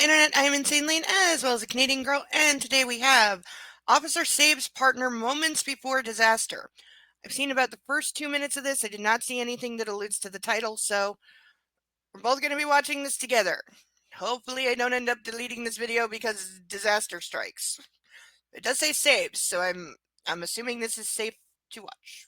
Internet. I am Insane Lane as well as a Canadian girl, and today we have Officer saves partner moments before disaster. I've seen about the first 2 minutes of this. I did not see anything that alludes to the title, so we're both going to be watching this together. Hopefully, I don't end up deleting this video because disaster strikes. It does say saves, so I'm assuming this is safe to watch.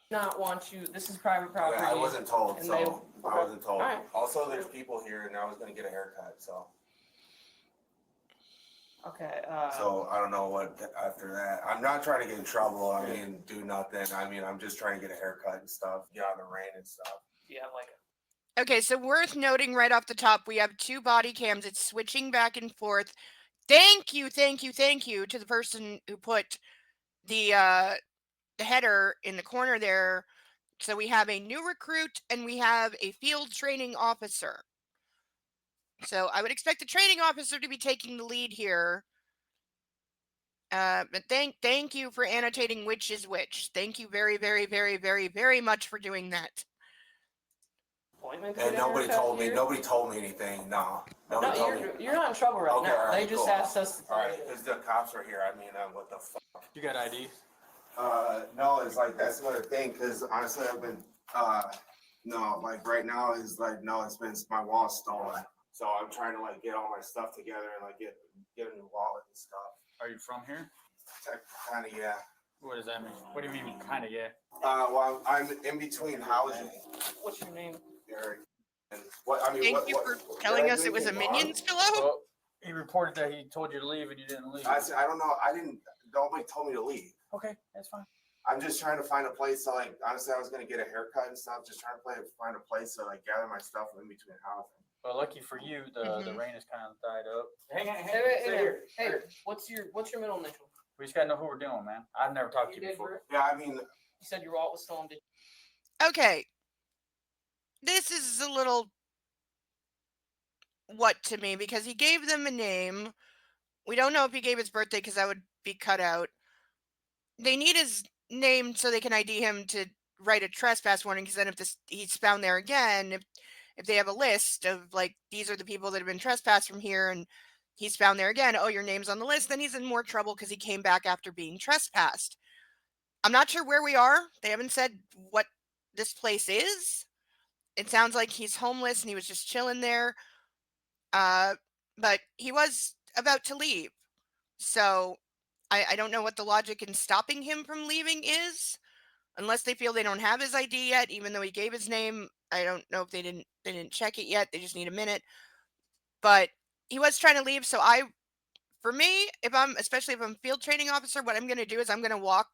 Not want you. This is private property. Yeah, I wasn't told, and so they- I wasn't told. Alright. Also, there's people here, and I was gonna get a haircut, so Okay. I don't know what after that. I'm not trying to get in trouble. I mean, do nothing. I mean, I'm just trying to get a haircut and stuff. Get out of the rain and stuff. Yeah, like. Okay, so worth noting right off the top, we have two body cams. It's switching back and forth. Thank you to the person who put the header in the corner there. So we have a new recruit and we have a field training officer. So I would expect the training officer to be taking the lead here. But thank you for annotating which is which. Thank you very much for doing that. Appointment. And nobody told me. Nobody told me anything. No, nobody told me. You're not in trouble right Okay, now. all right, They just cool. asked us. All right, because the cops are here. I mean, what the fuck? You got ID? No, it's like that's another thing. Because honestly, I've been no, like right now is like no, it's been my wallet stolen. So I'm trying to like get all my stuff together and like get a new wallet and stuff. Are you from here? Kind of, yeah. What does that mean? What do you mean, kind of, yeah? Well, I'm in between housing. What's your name? Eric. And what I mean, Thank you for telling us it was a Minions pillow. Well, he reported that he told you to leave and you didn't leave. I said I don't know. I didn't. Nobody told me to leave. Okay, that's fine. I'm just trying to find a place to like. Honestly, I was gonna get a haircut and stuff. Just trying to find a place to like gather my stuff in between housing. Well, lucky for you, the rain is kind of died up. Hang on, Hey, what's your middle initial? We just gotta know who we're doing, man. I've never talked to you before. Yeah, I mean, You said your wallet was stolen. Okay. This is a little what to me because he gave them a name. We don't know if he gave his birthday because that would be cut out. They need his name so they can ID him to write a trespass warning because then if he's found there again, if they have a list of like these are the people that have been trespassed from here and he's found there again, oh, your name's on the list, then he's in more trouble because he came back after being trespassed. I'm not sure where we are. They haven't said what this place is. It sounds like he's homeless and he was just chilling there. But he was about to leave. So I don't know what the logic in stopping him from leaving is. Unless they feel they don't have his ID yet, even though he gave his name. I don't know if they didn't check it yet. They just need a minute. But he was trying to leave, so for me, especially if I'm field training officer, what I'm going to do is I'm going to walk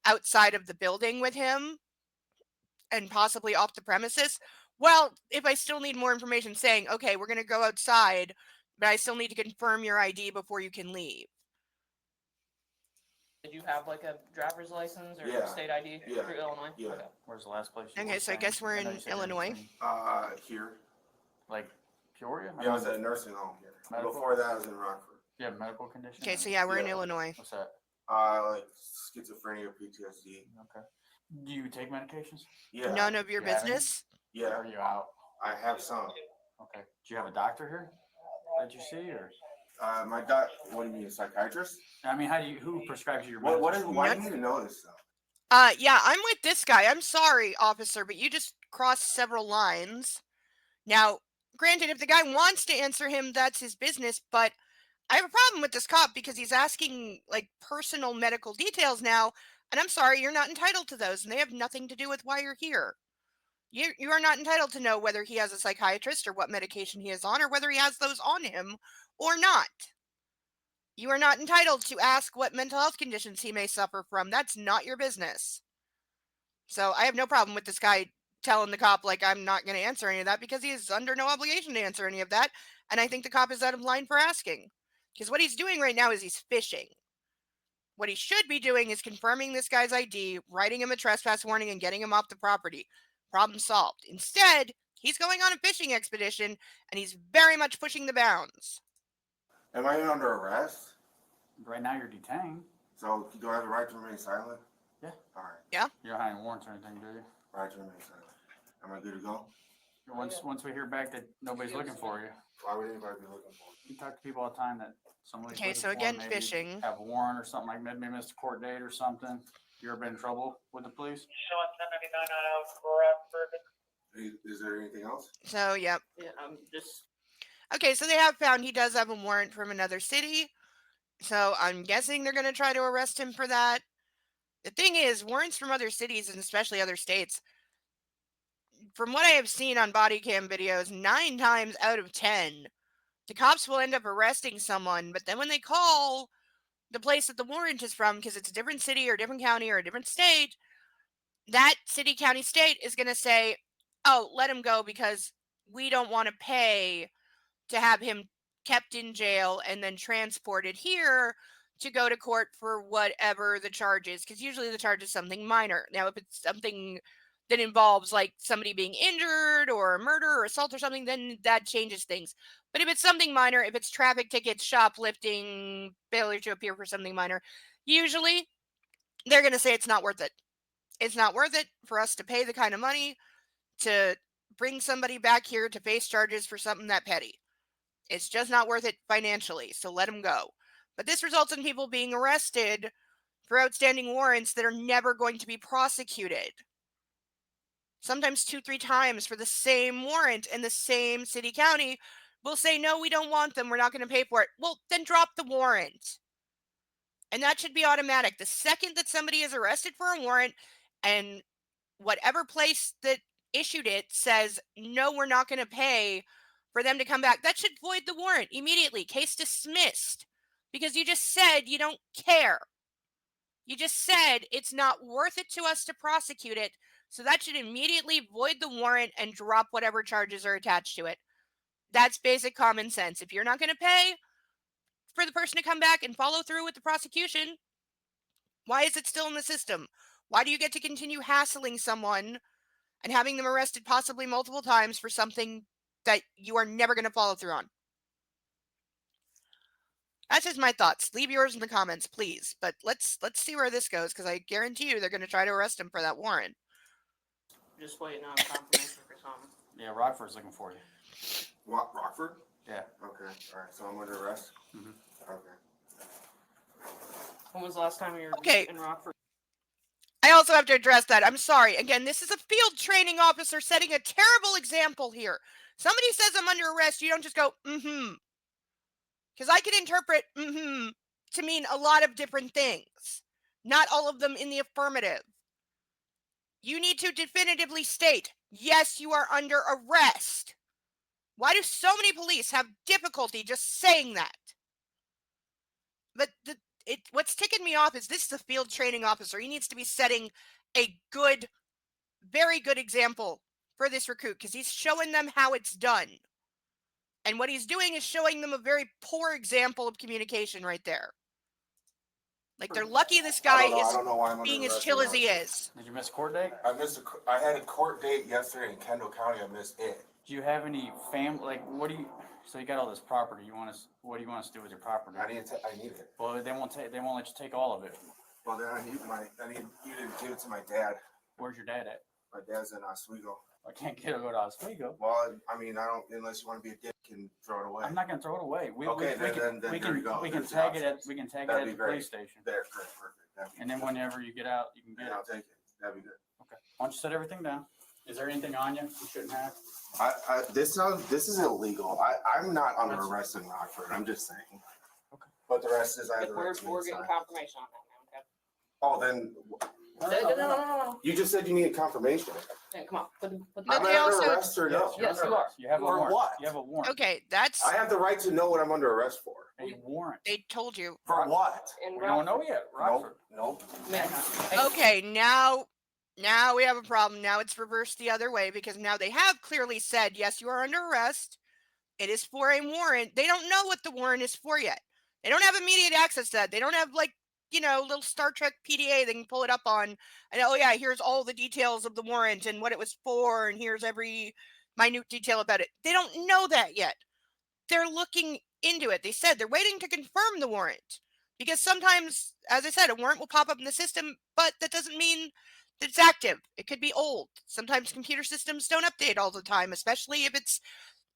outside of the building with him and possibly off the premises. Well, if I still need more information saying, okay, we're going to go outside, but I still need to confirm your ID before you can leave. Did you have like a driver's license or Yeah. state ID Yeah. for Illinois? Yeah. Okay. Where's the last place you Okay, were so I staying? guess we're know in you said you're Illinois. Here. Like Peoria? Yeah, I was at a nursing home here. Medical? Before that, I was in Rockford. You have medical condition? Okay, so yeah, we're in Yeah. Illinois. What's that? Like schizophrenia, PTSD. Okay. Do you take medications? Yeah. None of your You have any? business. Yeah, Or are you out? I have some. Okay. Do you have a doctor here that you see, or? My doc. What do you mean, a psychiatrist? I mean, who prescribes you your What? medicine? Why do you need to know this stuff? Yeah, I'm with this guy. I'm sorry, officer, but you just crossed several lines. Now, granted, if the guy wants to answer him, that's his business, but I have a problem with this cop because he's asking like personal medical details now, and I'm sorry, you're not entitled to those, and they have nothing to do with why you're here. You are not entitled to know whether he has a psychiatrist or what medication he is on or whether he has those on him or not. You are not entitled to ask what mental health conditions he may suffer from. That's not your business. So I have no problem with this guy telling the cop, like, I'm not going to answer any of that because he is under no obligation to answer any of that. And I think the cop is out of line for asking. Because what he's doing right now is he's fishing. What he should be doing is confirming this guy's ID, writing him a trespass warning, and getting him off the property. Problem solved. Instead, he's going on a fishing expedition, and he's very much pushing the bounds. Am I under arrest? Right now you're detained. So do I have the right to remain silent? Yeah. All right. You don't have any warrants or anything, do you? Right to remain silent. Am I good to go? Once we hear back that nobody's looking for you, Why would anybody be looking for me? you talk to people all the time that somebody's Okay, looking so for again, them, maybe fishing. have a warrant or something like maybe missed a court date or something. You ever been in trouble with the police? Is there anything else? So, yep. Yeah, I'm just. Okay, so they have found he does have a warrant from another city. So I'm guessing they're going to try to arrest him for that. The thing is, warrants from other cities and especially other states, from what I have seen on body cam videos, 9 times out of 10, the cops will end up arresting someone. But then when they call the place that the warrant is from, because it's a different city or a different county or a different state, that city, county, state is going to say, oh, let him go because we don't want to pay to have him kept in jail and then transported here to go to court for whatever the charge is, because usually the charge is something minor. Now, if it's something that involves like somebody being injured or a murder or assault or something, then that changes things. But if it's something minor, if it's traffic tickets, shoplifting, failure to appear for something minor, usually they're going to say it's not worth it. It's not worth it for us to pay the kind of money to bring somebody back here to face charges for something that petty. It's just not worth it financially, so let them go. But this results in people being arrested for outstanding warrants that are never going to be prosecuted. Sometimes 2-3 times for the same warrant in the same city, county will say, no, we don't want them. We're not going to pay for it. Well, then drop the warrant. And that should be automatic. The second that somebody is arrested for a warrant and whatever place that issued it says, no, we're not going to pay for them to come back, that should void the warrant immediately. Case dismissed. Because you just said you don't care. You just said it's not worth it to us to prosecute it. So that should immediately void the warrant and drop whatever charges are attached to it. That's basic common sense. If you're not going to pay for the person to come back and follow through with the prosecution, why is it still in the system? Why do you get to continue hassling someone and having them arrested possibly multiple times for something that you are never going to follow through on? That's just my thoughts. Leave yours in the comments, please. But let's see where this goes, because I guarantee you they're going to try to arrest him for that warrant. Just waiting on confirmation for something. Yeah, Rockford's looking for you. What, Rockford? Yeah. Okay, alright, so I'm under arrest? Mhm. Okay. When was the last time you were Okay. in Rockford? I also have to address that. I'm sorry. Again, this is a field training officer setting a terrible example here. Somebody says I'm under arrest, you don't just go, mm-hmm. Because I can interpret mm-hmm to mean a lot of different things. Not all of them in the affirmative. You need to definitively state, yes, you are under arrest. Why do so many police have difficulty just saying that? But what's ticking me off is this is a field training officer. He needs to be setting a good, very good example for this recruit, because he's showing them how it's done. And what he's doing is showing them a very poor example of communication right there. Like, they're lucky this guy I is don't know why I'm under being as arrest chill or as he not. is. Did you miss a court date? I had a court date yesterday in Kendall County. I missed it. Do you have any family? Like, what do you? So you got all this property. You want us? What do you want us to do with your property? I need it. Well, they won't take. They won't let you take all of it. Well, then I need you to give it to my dad. Where's your dad at? My dad's in Oswego. I can't get it. Go to Oswego. Well, I mean, I don't, unless you want to be a dick and throw it away. I'm not gonna throw it away. Okay, then there you go. We can There's the tag it at. options. We can tag it That'd at be the great. police station. There, perfect. That'd be And then whenever you get out, you can get yeah, it. I'll take it. That'd be good. Okay. Why don't you set everything down? Is there anything on you you shouldn't have? This is illegal. I'm not under arrest in Rockford. I'm just saying. Okay. But the rest is I have If the right we're to getting inside. confirmation on that now, Oh, then okay? No. you just said you needed confirmation. Yeah, come on. Put But Am they I under also- arrest or no? Yes, you are. You have a For warrant. what? You have a warrant. Okay, that's, I have the right to know what I'm under arrest for. A warrant. they told you. For what? In We don't know yet. Rockford. Nope. Man, Okay, now we have a problem. Now it's reversed the other way, because now they have clearly said, yes, you are under arrest. It is for a warrant. They don't know what the warrant is for yet. They don't have immediate access to that. They don't have, like, little Star Trek PDA they can pull it up on. And, oh yeah, here's all the details of the warrant and what it was for, and here's every minute detail about it. They don't know that yet. They're looking into it. They said they're waiting to confirm the warrant, because sometimes, as I said, a warrant will pop up in the system, but that doesn't mean that's active. It could be old. Sometimes computer systems don't update all the time, especially if it's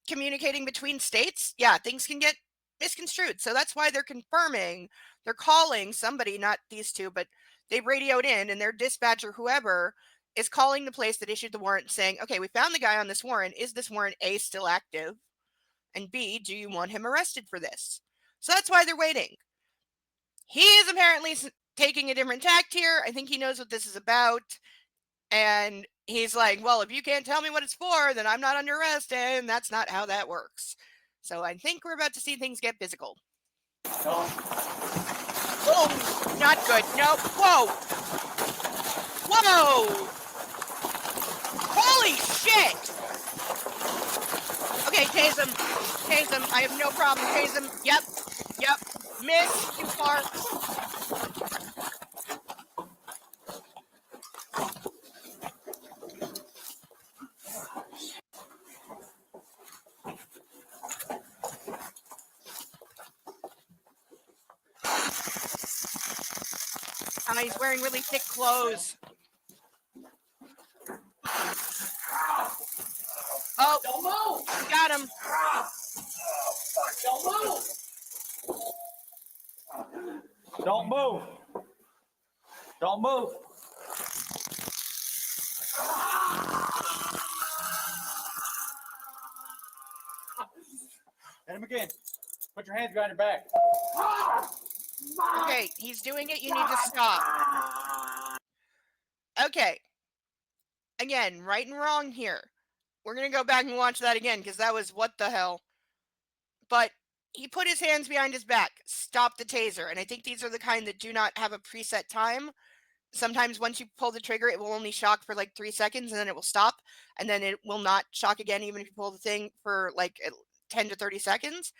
communicating between states. Yeah, things can get misconstrued. So that's why they're confirming, they're calling somebody, not these two, but they radioed in, and their dispatcher, whoever, is calling the place that issued the warrant saying, okay, we found the guy on this warrant. Is this warrant A, still active? And B, do you want him arrested for this? So that's why they're waiting. He is apparently taking a different tact here. I think he knows what this is about. And he's like, well, if you can't tell me what it's for, then I'm not under arrest. And that's not how that works. So I think we're about to see things get physical. Oh, not good. No. Whoa. Whoa. Holy shit. Okay, tase him. Tase him. I have no problem. Tase him. Yep. Yep. Miss. Too far. He's wearing really thick clothes. Oh, Don't move! got him. Don't move! Don't move. Don't move. Hit him again. Put your hands behind your back. Okay, he's doing it. You need to stop. Okay. Again, right and wrong here. We're going to go back and watch that again because that was what the hell. But he put his hands behind his back, stopped the taser. And I think these are the kind that do not have a preset time. Sometimes once you pull the trigger, it will only shock for like 3 seconds and then it will stop. And then it will not shock again, even if you pull the thing for like 10 to 30 seconds.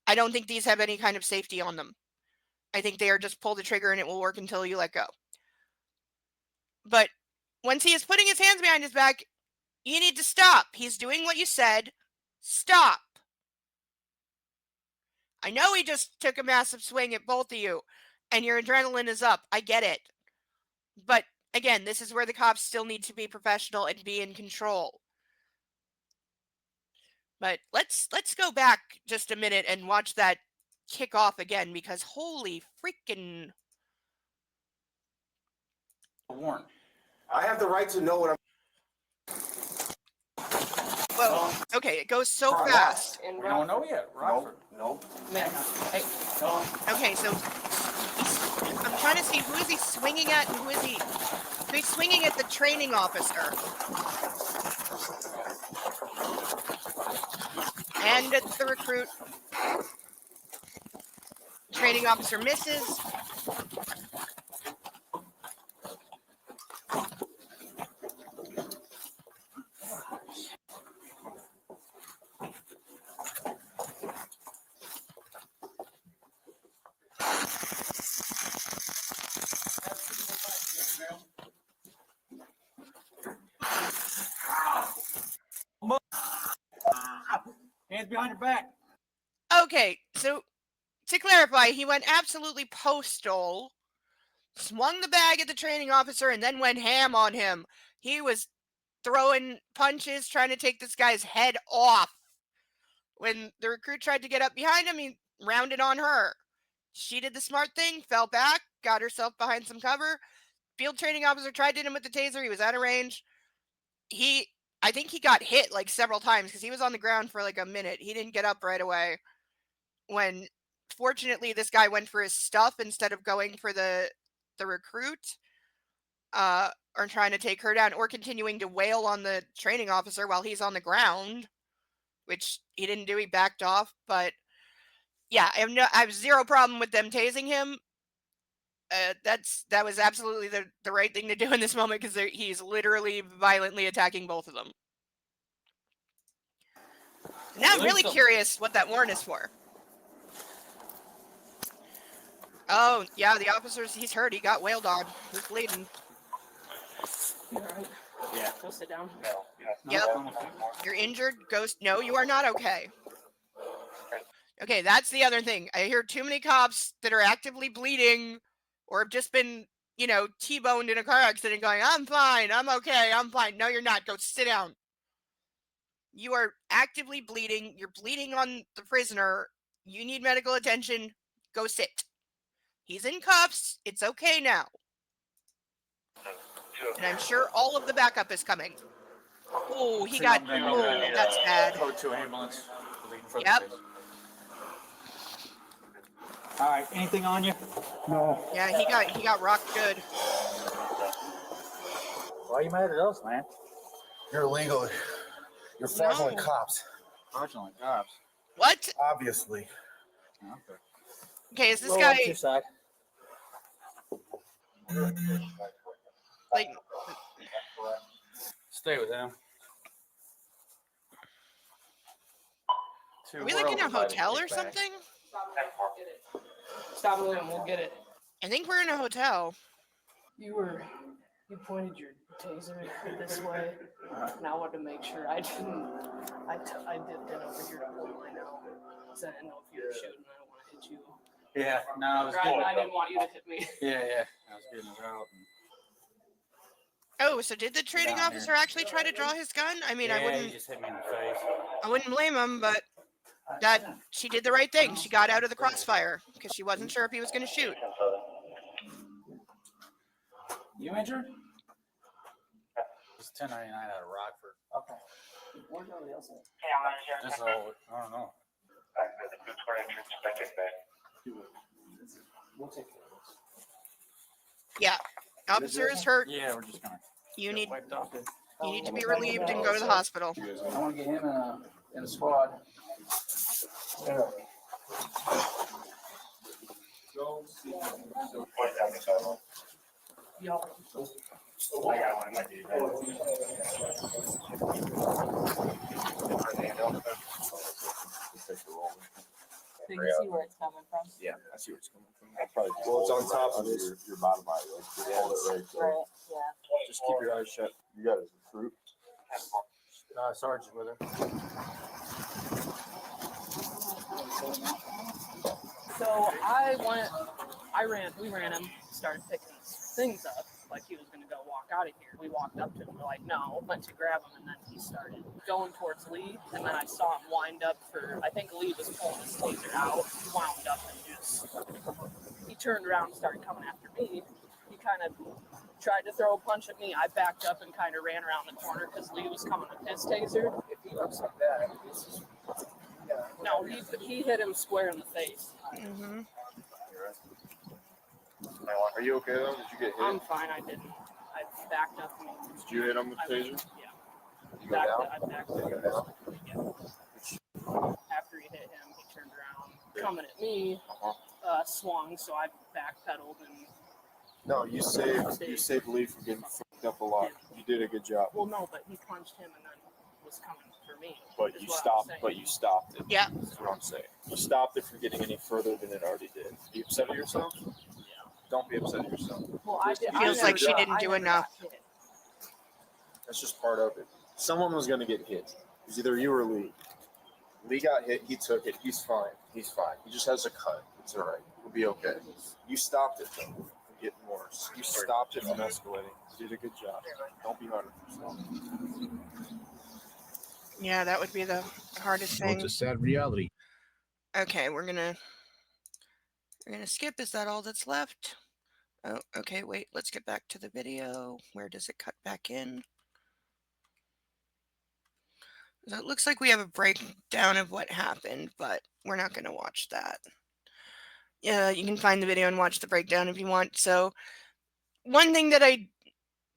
I don't think these have any kind of safety on them. I think they are just pull the trigger and it will work until you let go. But once he is putting his hands behind his back, you need to stop. He's doing what you said. Stop. I know he just took a massive swing at both of you and your adrenaline is up. I get it. But again, this is where the cops still need to be professional and be in control. But let's go back just a minute and watch that kick off again because holy freaking. Warrant. I have the right to know what I'm. Whoa. Okay, it goes so Right. fast. And We don't know yet. Rockford. Nope. Man, hey, Okay, so I'm trying to see who is he swinging at and who is he. So he's swinging at the training officer. And at the recruit. Training officer misses. Hands behind your back. Okay, so to clarify, he went absolutely postal, swung the bag at the training officer, and then went ham on him. He was throwing punches, trying to take this guy's head off. When the recruit tried to get up behind him, he rounded on her. She did the smart thing, fell back, got herself behind some cover. Field training officer tried to hit him with the taser. He was out of range. I think he got hit like several times because he was on the ground for like a minute. He didn't get up right away. When fortunately this guy went for his stuff instead of going for the recruit, or trying to take her down, or continuing to wail on the training officer while he's on the ground, which he didn't do. He backed off. But yeah, I have zero problem with them tasing him. That was absolutely the right thing to do in this moment because he's literally violently attacking both of them. Now I'm really curious what that warrant is for. Oh, yeah, the officer's, he's hurt. He got wailed on. He's bleeding. you alright? Yeah. Go sit down. Yep. You're injured. Ghost. No, you are not okay. Okay, that's the other thing. I hear too many cops that are actively bleeding or have just been T-boned in a car accident going, I'm fine, I'm okay, I'm fine. No, you're not. Go sit down. You are actively bleeding. You're bleeding on the prisoner. You need medical attention. Go sit. He's in cuffs. It's okay now. And I'm sure all of the backup is coming. Oh, he got. Oh, that's bad. Code 2 ambulance. Leading for the Yep. six. All right, anything on you? No. Yeah, he got rocked good. Why are you mad at us, man? You're illegal. You're fraudulent No. cops. Fraudulent cops. What? Obviously. Okay. Okay, is this Roll guy up to your side. like? Stay with him. Are we like in a hotel or something? Stop, William. We'll get it. I think we're in a hotel. You pointed your taser this way, and I wanted to make sure I didn't. I dipped in over here to pull mine out, because I didn't know if you were shooting. I don't want to hit you. Yeah, no, I was Right, I didn't want you to hit me. Yeah. I was getting it out. Oh, so did the trading Down officer here. actually try to draw his gun? I mean, Yeah, I he wouldn't just hit me in the face. blame him, but she did the right thing. She got out of the crossfire because she wasn't sure if he was going to shoot. You injured? It's 1099 out of Rockford. Okay. Where's everybody else at? Just I don't know. We'll take care of this. Yeah, officer is hurt. Yeah, we're just gonna You need wiped off it. to be relieved and go to the hospital. I want to get him in a squad. Y'all. So you see where it's coming from? Yeah, I see where it's coming from. Well, it's on top of your bottom eye. Like, just hold it right there. Right, yeah. Just keep your eyes shut. You got his recruit. Sarge's with her. So we ran him, started picking things up, like he was gonna go walk out of here. We walked up to him, we're like, no, went to grab him, and then he started going towards Lee, and then I saw him wind up I think Lee was pulling his taser out, he wound up and he turned around and started coming after me. He kind of tried to throw a punch at me. I backed up and kind of ran around the corner because Lee was coming with his taser. If he looks like that, No, he hit him square in the face. Mm-hmm. Are you okay though? Did you get hit? I'm fine, I didn't. I backed up and Did you hit him with I the taser? went- yeah. Did you go down? I backed Did you up. go down? Yeah. After he hit him, he turned around, coming at me, swung, so I backpedaled and. No, you saved Lee from getting fucked up a lot. You did a good job. Well, no, but he punched him and then was coming for me. But is you what I'm stopped. saying. But you stopped it. Yeah. That's what I'm saying. You stopped it from getting any further than it already did. Are you upset at yourself? Don't be upset at yourself. Well, I did. Feels like she didn't do enough. That's just part of it. Someone was going to get hit. It was either you or Lee. Lee got hit. He took it. He's fine. He's fine. He just has a cut. It's all right. We'll be okay. You stopped it though from getting worse. You stopped it from escalating. You did a good job. Don't be hard on yourself. Yeah, that would be the hardest Well, thing. it's a sad reality. Okay, we're gonna skip. Is that all that's left? Oh, okay, wait, let's get back to the video. Where does it cut back in? So it looks like we have a breakdown of what happened, but we're not gonna watch that. Yeah, you can find the video and watch the breakdown if you want. So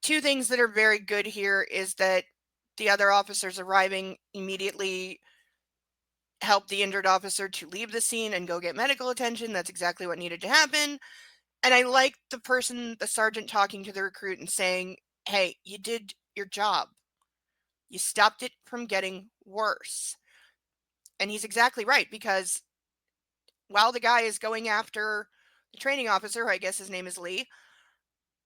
two things that are very good here is that the other officers arriving immediately help the injured officer to leave the scene and go get medical attention. That's exactly what needed to happen. And I like the sergeant talking to the recruit and saying, hey, you did your job. You stopped it from getting worse. And he's exactly right, because while the guy is going after the training officer, who I guess his name is Lee,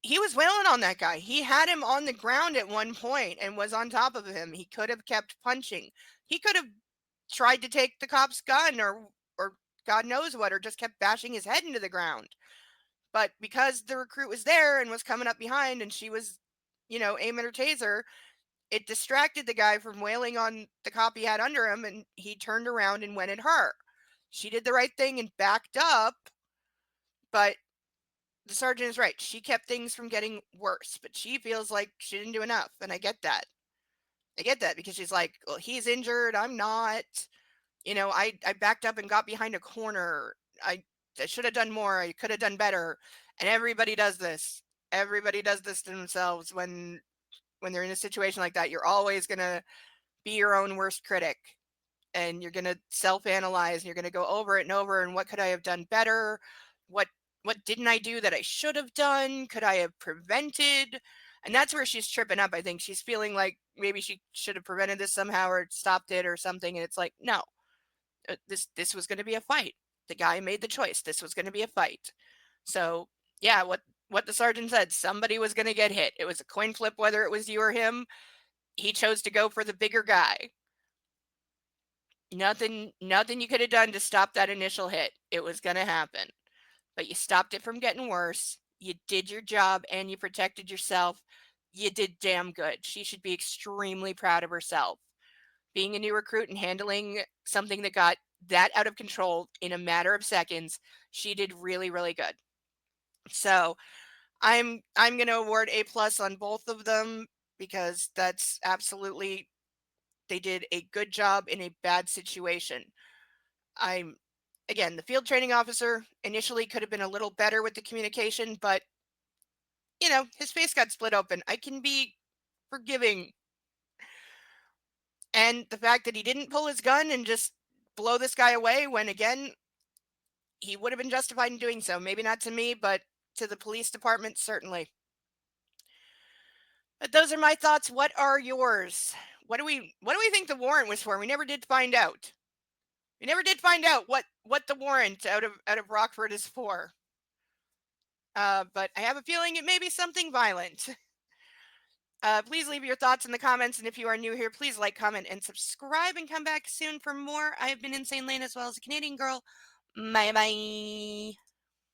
he was wailing on that guy. He had him on the ground at one point and was on top of him. He could have kept punching. He could have tried to take the cop's gun or God knows what, or just kept bashing his head into the ground. But because the recruit was there and was coming up behind and she was, aiming her taser, it distracted the guy from wailing on the cop he had under him, and he turned around and went at her. She did the right thing and backed up, but the sergeant is right. She kept things from getting worse, but she feels like she didn't do enough, and I get that. I get that because she's like, well, he's injured, I'm not. I backed up and got behind a corner. I should have done more. I could have done better. And everybody does this. Everybody does this to themselves when they're in a situation like that. You're always going to be your own worst critic, and you're going to self-analyze, and you're going to go over it and over, and what could I have done better? What didn't I do that I should have done? Could I have prevented? And that's where she's tripping up. I think she's feeling like maybe she should have prevented this somehow or stopped it or something, and it's like, no. This was going to be a fight. The guy made the choice. This was going to be a fight. So, yeah, what the sergeant said, somebody was going to get hit. It was a coin flip whether it was you or him. He chose to go for the bigger guy. Nothing you could have done to stop that initial hit. It was going to happen. But you stopped it from getting worse. You did your job and you protected yourself. You did damn good. She should be extremely proud of herself. Being a new recruit and handling something that got that out of control in a matter of seconds, she did really, really good. So I'm going to award A+ on both of them because that's absolutely, they did a good job in a bad situation. Again, the field training officer initially could have been a little better with the communication, but his face got split open. I can be forgiving. And the fact that he didn't pull his gun and just blow this guy away when, again, he would have been justified in doing so. Maybe not to me, but to the police department, certainly. But those are my thoughts. What are yours? What do we think the warrant was for? We never did find out. We never did find out what the warrant out of Rockford is for. But I have a feeling it may be something violent. Please leave your thoughts in the comments, and if you are new here, please like, comment, and subscribe, and come back soon for more. I have been Insane Lane as well as a Canadian girl. Bye-bye.